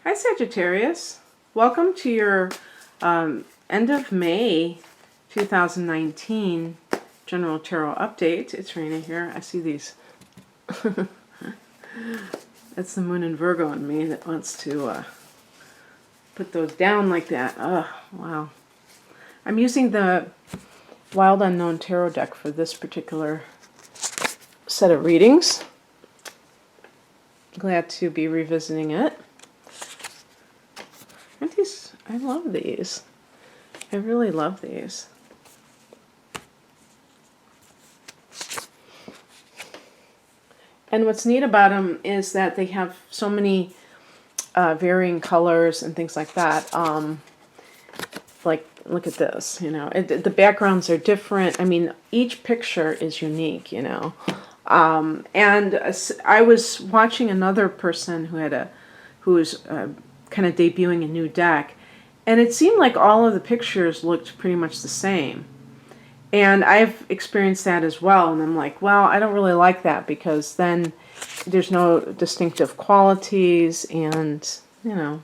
Hi Sagittarius, welcome to your end of May 2019 General Tarot Update. It's Rena here. I see these. That's the moon in Virgo in me that wants to put those down like that. Oh, wow. I'm using the Wild Unknown Tarot deck for this particular set of readings. Glad to be revisiting it. Aren't these? I love these. I really love these. And what's neat about them is that they have so many varying colors and things like that. Like, look at this, you know. The backgrounds are different. I mean, each picture is unique, you know. And I was watching another person who was kind of debuting a new deck, and it seemed like all of the pictures looked pretty much the same. And I've experienced that as well, and I'm like, well, I don't really like that, because then there's no distinctive qualities, and, you know,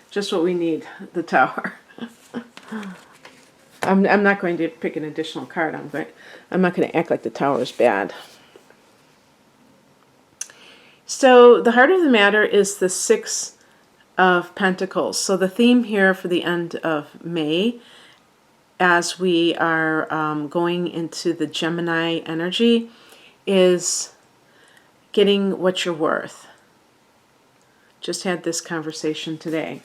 just what we need, the Tower. I'm not going to pick an additional card. I'm not going to act like the Tower is bad. So the heart of the matter is the Six of Pentacles. So the theme here for the end of May, as we are going into the Gemini energy, is getting what you're worth. Just had this conversation today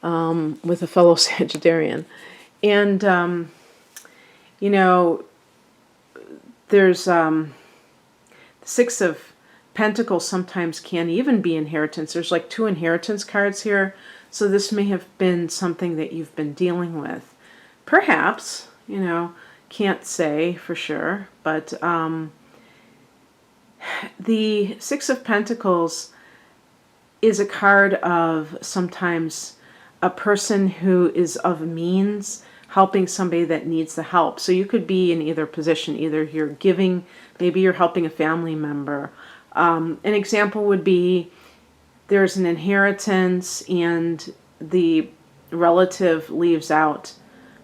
with a fellow Sagittarian. And, you know, there's the Six of Pentacles sometimes can even be inheritance. There's like 2 inheritance cards here. So this may have been something that you've been dealing with. Perhaps, you know, can't say for sure. But the Six of Pentacles is a card of sometimes a person who is of means helping somebody that needs the help. So you could be in either position. Either you're giving, maybe you're helping a family member. An example would be there's an inheritance and the relative leaves out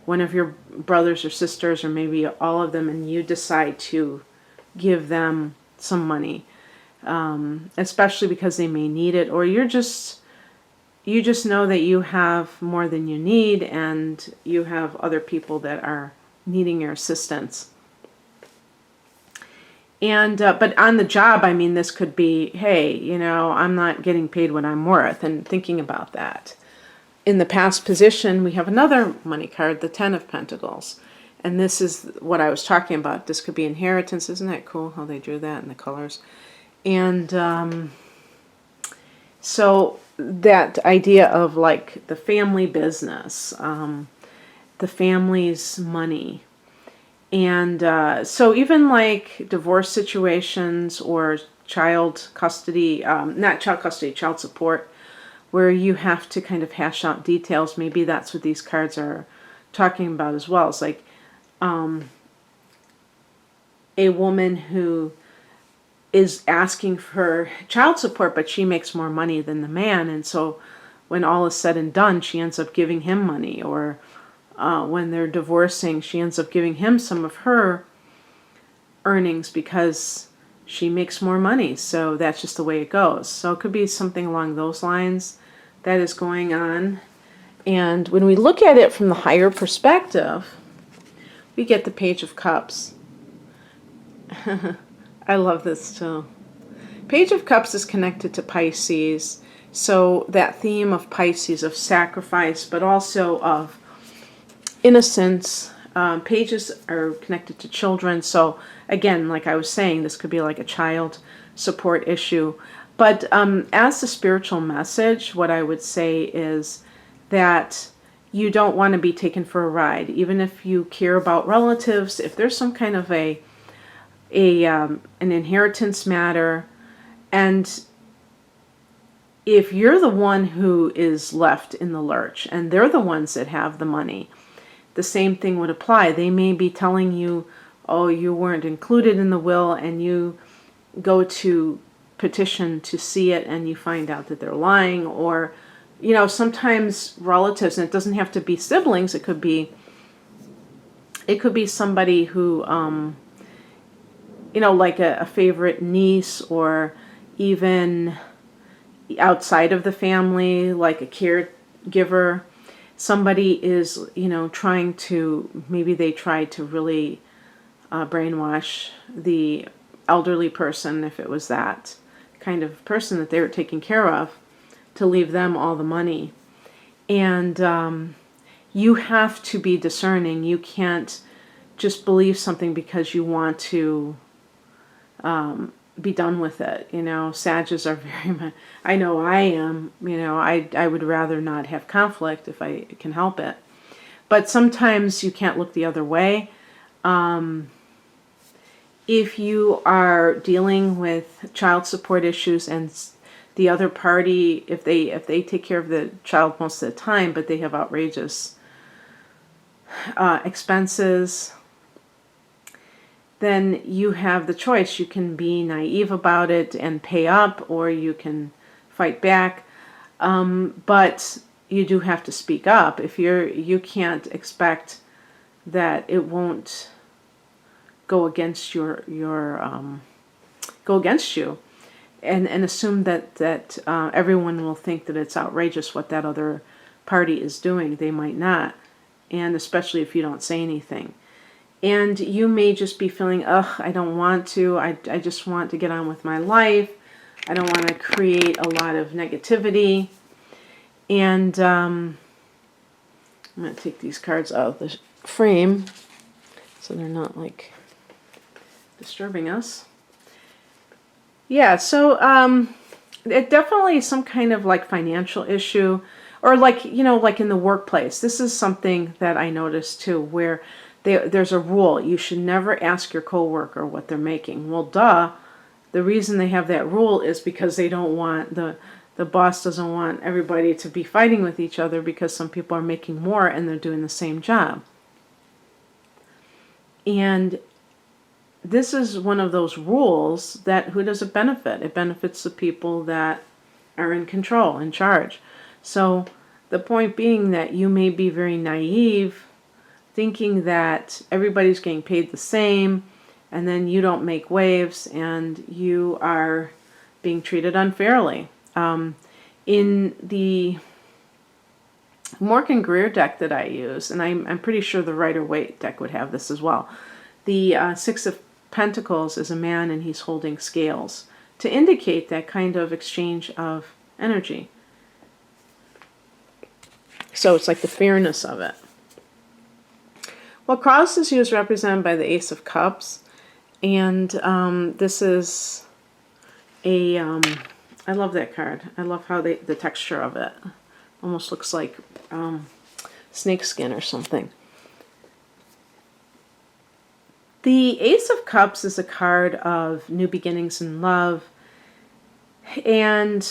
one of your brothers or sisters, or maybe all of them, and you decide to give them some money, especially because they may need it, or you just know that you have more than you need, and you have other people that are needing your assistance. And but on the job, I mean, this could be, hey, you know, I'm not getting paid what I'm worth, and thinking about that. In the past position, we have another money card, the Ten of Pentacles. And this is what I was talking about. This could be inheritance. Isn't that cool how they drew that in the colors? And so that idea of like the family business, the family's money. And so even like divorce situations or child custody, not child custody, child support, where you have to kind of hash out details. Maybe that's what these cards are talking about as well. It's like a woman who is asking for child support, but she makes more money than the man. And so when all is said and done, she ends up giving him money. Or when they're divorcing, she ends up giving him some of her earnings because she makes more money. So that's just the way it goes. So it could be something along those lines that is going on. And when we look at it from the higher perspective, we get the Page of Cups. I love this too. Page of Cups is connected to Pisces. So that theme of Pisces, of sacrifice, but also of innocence. Pages are connected to children. So again, like I was saying, this could be like a child support issue. But as a spiritual message, what I would say is that you don't want to be taken for a ride. Even if you care about relatives, if there's some kind of an inheritance matter, and if you're the one who is left in the lurch and they're the ones that have the money, the same thing would apply. They may be telling you, oh, you weren't included in the will, and you go to petition to see it and you find out that they're lying, or sometimes relatives, and it doesn't have to be siblings, it could be somebody who like a favorite niece, or even outside of the family, like a caregiver. Somebody is, trying to, maybe they tried to really brainwash the elderly person, if it was that kind of person that they were taking care of, to leave them all the money. And you have to be discerning. You can't just believe something because you want to be done with it. Sages are very much, I know I am, I would rather not have conflict if I can help it. But sometimes you can't look the other way. If you are dealing with child support issues and the other party, if they take care of the child most of the time, but they have outrageous expenses, then you have the choice. You can be naive about it and pay up, or you can fight back. But you do have to speak up. You can't expect that it won't go against go against you, and assume that everyone will think that it's outrageous what that other party is doing. They might not, and especially if you don't say anything. And you may just be feeling, I don't want to. I just want to get on with my life. I don't want to create a lot of negativity. And I'm going to take these cards out of the frame so they're not like disturbing us. Yeah, so it definitely is some kind of like financial issue, or like, like in the workplace. This is something that I noticed too, where there's a rule. You should never ask your coworker what they're making. Well, duh. The reason they have that rule is because they don't want, the boss doesn't want everybody to be fighting with each other, because some people are making more and they're doing the same job. And this is one of those rules that, who does it benefit? It benefits the people that are in control, in charge. So the point being that you may be very naive, thinking that everybody's getting paid the same, and then you don't make waves and you are being treated unfairly. In the Morgan Greer deck that I use, and I'm pretty sure the Rider-Waite deck would have this as well, the Six of Pentacles is a man and he's holding scales to indicate that kind of exchange of energy. So it's like the fairness of it. Well, cross is used represented by the Ace of Cups, and this is a, I love that card. I love how the texture of it almost looks like snake skin or something. The Ace of Cups is a card of new beginnings in love, and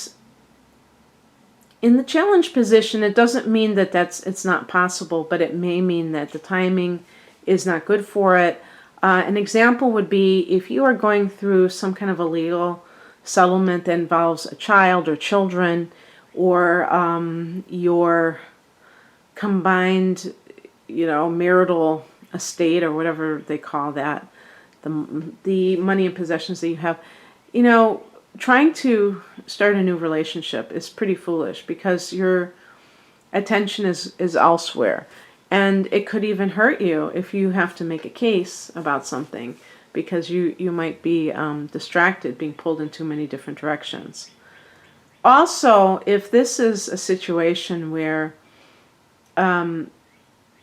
in the challenge position, it doesn't mean that it's not possible, but it may mean that the timing is not good for it. An example would be if you are going through some kind of a legal settlement that involves a child or children, or your combined, marital estate, or whatever they call that, the money and possessions that you have, trying to start a new relationship is pretty foolish, because your attention is elsewhere. And it could even hurt you if you have to make a case about something, because you might be distracted, being pulled in too many different directions. Also, if this is a situation where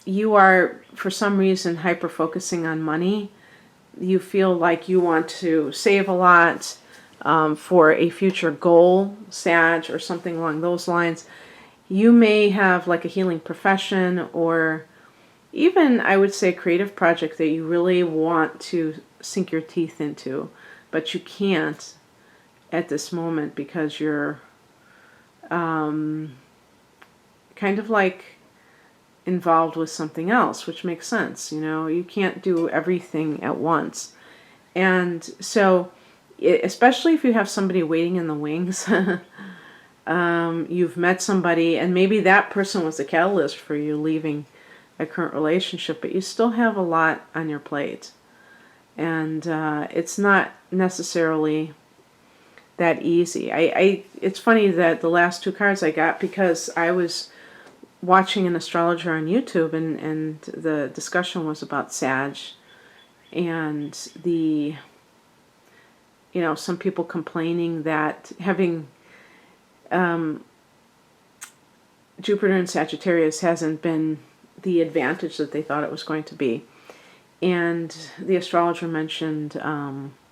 you are, for some reason, hyper-focusing on money, you feel like you want to save a lot for a future goal, Sag, or something along those lines, you may have like a healing profession, or even, I would say, a creative project that you really want to sink your teeth into, but you can't at this moment because you're kind of like involved with something else, which makes sense. You can't do everything at once. And so especially if you have somebody waiting in the wings. You've met somebody, and maybe that person was the catalyst for you leaving a current relationship, but you still have a lot on your plate. And it's not necessarily that easy. It's funny that the last 2 cards I got, because I was watching an astrologer on YouTube, and the discussion was about Sag, and some people complaining that having Jupiter in Sagittarius hasn't been the advantage that they thought it was going to be. And the astrologer mentioned Neptune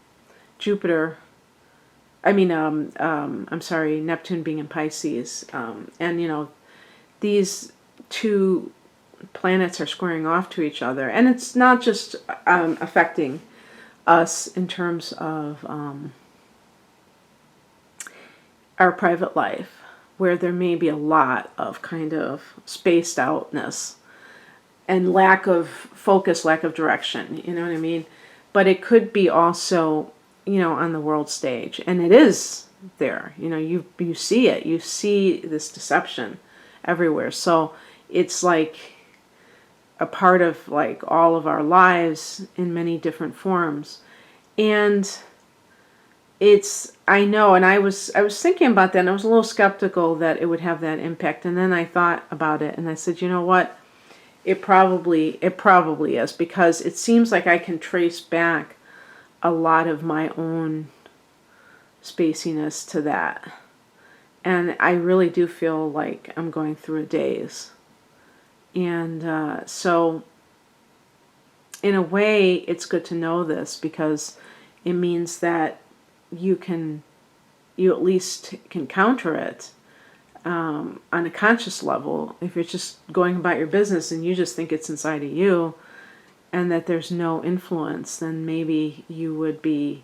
being in Pisces. And these 2 planets are squaring off to each other. And it's not just affecting us in terms of our private life, where there may be a lot of kind of spaced outness and lack of focus, lack of direction, you know what I mean? But it could be also, on the world stage. And it is there. You see it. You see this deception everywhere. So it's like a part of like all of our lives in many different forms. And I know, and I was thinking about that, and I was a little skeptical that it would have that impact. And then I thought about it, and I said, you know what? It probably is, because it seems like I can trace back a lot of my own spaciness to that. And I really do feel like I'm going through a daze. And so in a way, it's good to know this, because it means that you at least can counter it on a conscious level. If you're just going about your business and you just think it's inside of you and that there's no influence, then maybe you would be,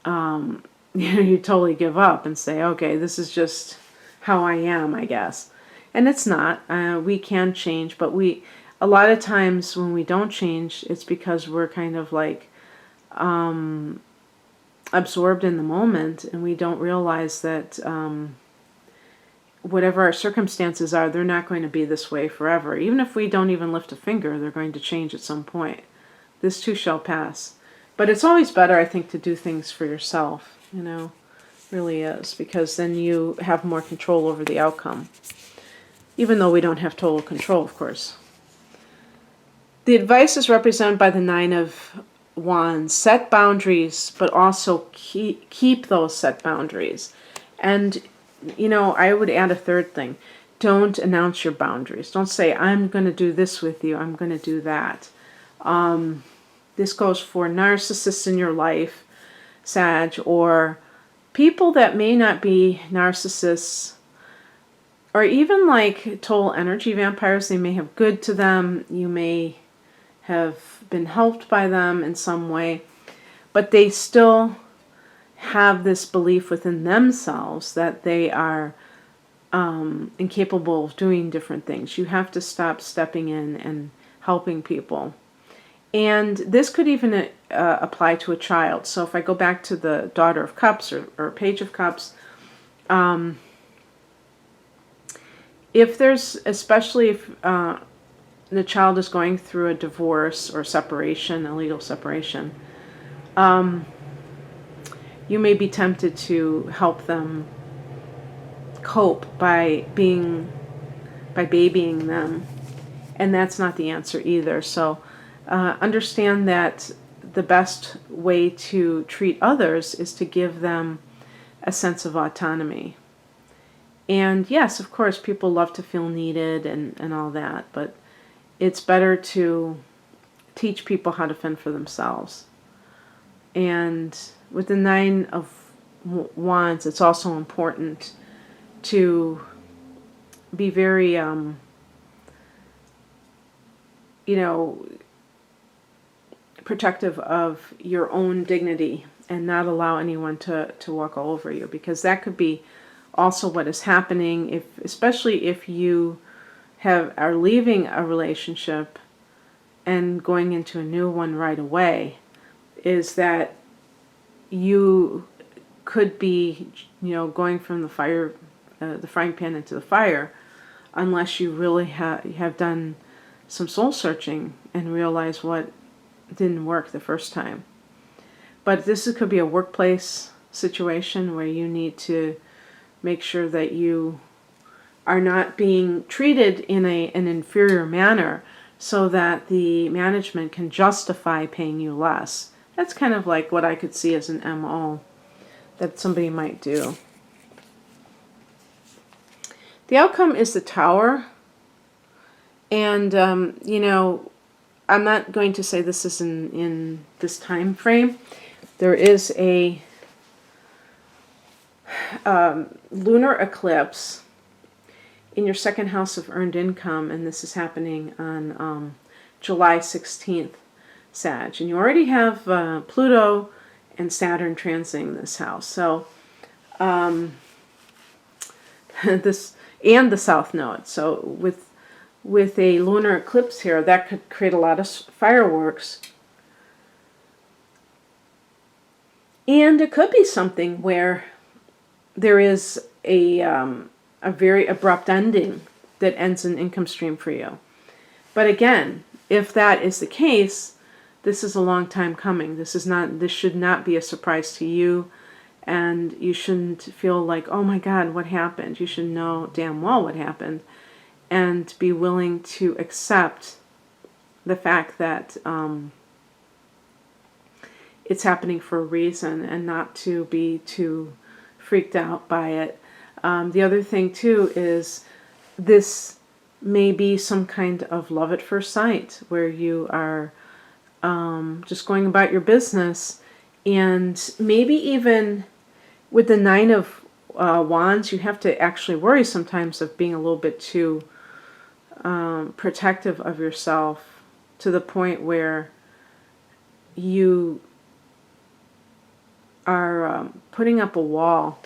you totally give up and say, okay, this is just how I am, I guess. And it's not. We can change, but a lot of times when we don't change, it's because we're kind of like absorbed in the moment, and we don't realize that whatever our circumstances are, they're not going to be this way forever. Even if we don't even lift a finger, they're going to change at some point. This too shall pass. But it's always better, I think, to do things for yourself, really is, because then you have more control over the outcome. Even though we don't have total control, of course. The advice is represented by the 9 of Wands. Set boundaries, but also keep those set boundaries. And, I would add a third thing. Don't announce your boundaries. Don't say, I'm going to do this with you. I'm going to do that. This goes for narcissists in your life, Sag, or people that may not be narcissists, or even like total energy vampires. They may have good to them. You may have been helped by them in some way, but they still have this belief within themselves that they are incapable of doing different things. You have to stop stepping in and helping people. And this could even apply to a child. So if I go back to the Daughter of Cups or Page of Cups, especially if the child is going through a divorce or separation, a legal separation, you may be tempted to help them cope by babying them, and that's not the answer either. So understand that the best way to treat others is to give them a sense of autonomy. And yes, of course, people love to feel needed and all that, but it's better to teach people how to fend for themselves. And with the 9 of Wands, it's also important to be very, protective of your own dignity and not allow anyone to walk all over you, because that could be also what is happening, especially if you are leaving a relationship and going into a new one right away, is that you could be, going from the frying pan into the fire, unless you really have done some soul searching and realize what didn't work the first time. But could be a workplace situation where you need to make sure that you are not being treated in an inferior manner so that the management can justify paying you less. That's kind of like what I could see as an MO that somebody might do. The outcome is the Tower. And, I'm not going to say this is in this time frame. There is a lunar eclipse in your second house of earned income, and this is happening on July 16th, Sag. And you already have Pluto and Saturn transiting this house. So this and the South Node. So with a lunar eclipse here, that could create a lot of fireworks. And it could be something where there is a very abrupt ending that ends an income stream for you. But again, if that is the case, this is a long time coming. This should not be a surprise to you, and you shouldn't feel like, oh my God, what happened? You should know damn well what happened, and be willing to accept the fact that it's happening for a reason, and not to be too freaked out by it. The other thing too is this may be some kind of love at first sight, where you are just going about your business, and maybe even with the Nine of Wands, you have to actually worry sometimes of being a little bit too protective of yourself, to the point where you are putting up a wall,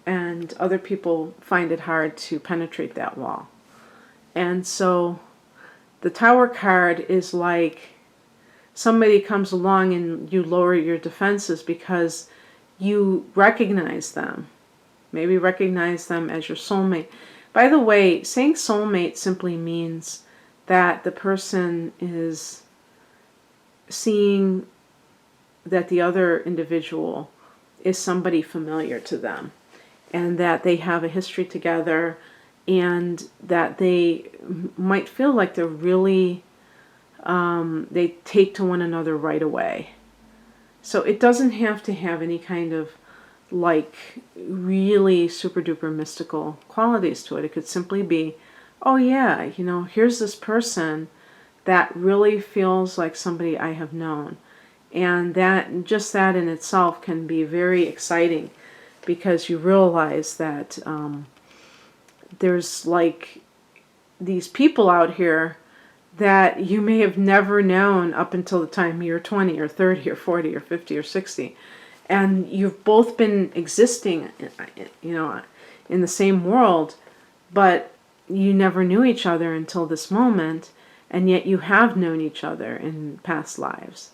and other people find it hard to penetrate that wall. And so the Tower card is like somebody comes along and you lower your defenses because you recognize them. Maybe recognize them as your soulmate. By the way, saying soulmate simply means that the person is seeing that the other individual is somebody familiar to them, and that they have a history together, and that they might feel like they're really, they take to one another right away. So it doesn't have to have any kind of like really super duper mystical qualities to it. It could simply be, oh yeah, here's this person that really feels like somebody I have known. And that in itself can be very exciting, because you realize that there's like these people out here that you may have never known up until the time you're 20 or 30 or 40 or 50 or 60. And you've both been existing, in the same world, but you never knew each other until this moment, and yet you have known each other in past lives.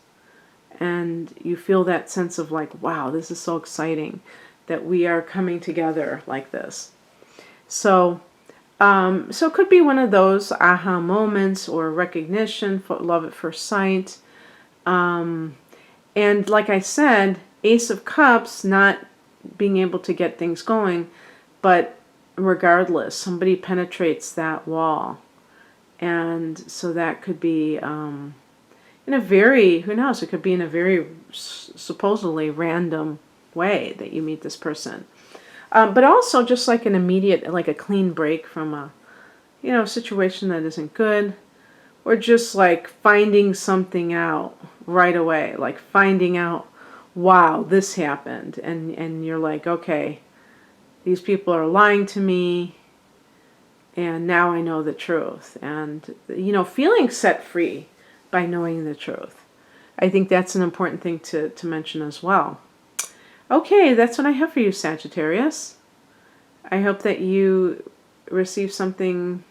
And you feel that sense of like, wow, this is so exciting that we are coming together like this. So it could be one of those aha moments, or recognition, for love at first sight. And like I said, Ace of Cups, not being able to get things going, but regardless, somebody penetrates that wall. And so that could be in a very, who knows, it could be in a very supposedly random way that you meet this person. But also just like an immediate, like a clean break from a, situation that isn't good, or just like finding something out right away, like finding out, wow, this happened. And you're like, okay, these people are lying to me, and now I know the truth. And, feeling set free by knowing the truth. I think that's an important thing to mention as well. Okay, that's what I have for you, Sagittarius. I hope that you receive something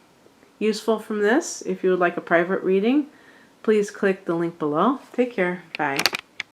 useful from this. If you would like a private reading, please click the link below. Take care. Bye.